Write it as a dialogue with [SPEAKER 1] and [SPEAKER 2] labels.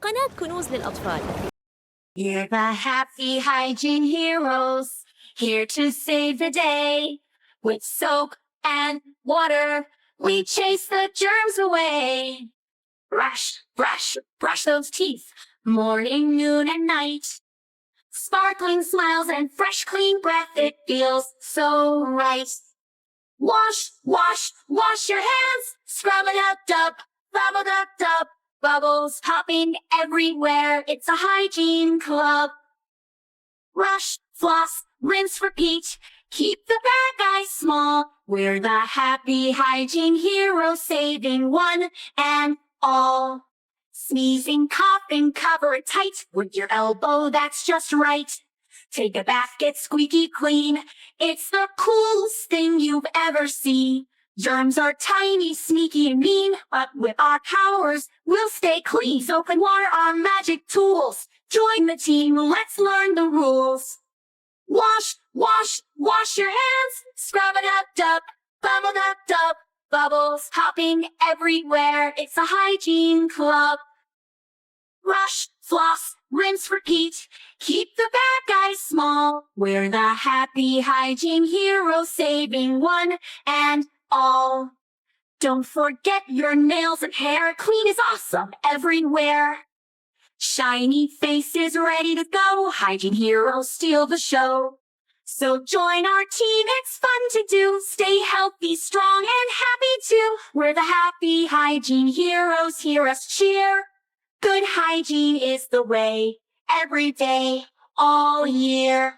[SPEAKER 1] قناة كنوز للأطفال.
[SPEAKER 2] We're the Happy Hygiene Heroes, here to save the day. With soap and water, we chase the germs away. Brush, brush, brush those teeth, morning, noon, and night. Sparkling smiles and fresh, clean breath, it feels so right. Wash, wash, wash your hands, scrub-a-dub-dub, bubble-dub-dub. Bubbles popping everywhere, it's a hygiene club. Brush, floss, rinse, repeat, keep the bad guys small. We're the Happy Hygiene Heroes, saving one and all. Sneezing, coughing, cover it tight with your elbow, that's just right. Take a bath, get squeaky clean, it's the coolest thing you've ever seen. Germs are tiny, sneaky, and mean, but with our powers, we'll stay clean. Soap and water are magic tools. Join the team, let's learn the rules. Wash, wash, wash your hands. Scrub-a-dub-dub, bubble-dub-dub. Bubbles popping everywhere, it's a hygiene club. Brush, floss, rinse, repeat. Keep the bad guys small. We're the Happy Hygiene Heroes, saving one and all. Don't forget your nails and hair, clean is awesome everywhere. Shiny faces ready to go, hygiene heroes steal the show. So join our team, it's fun to do. Stay healthy, strong, and happy too. We're the Happy Hygiene Heroes, hear us cheer. Good hygiene is the way, every day, all year.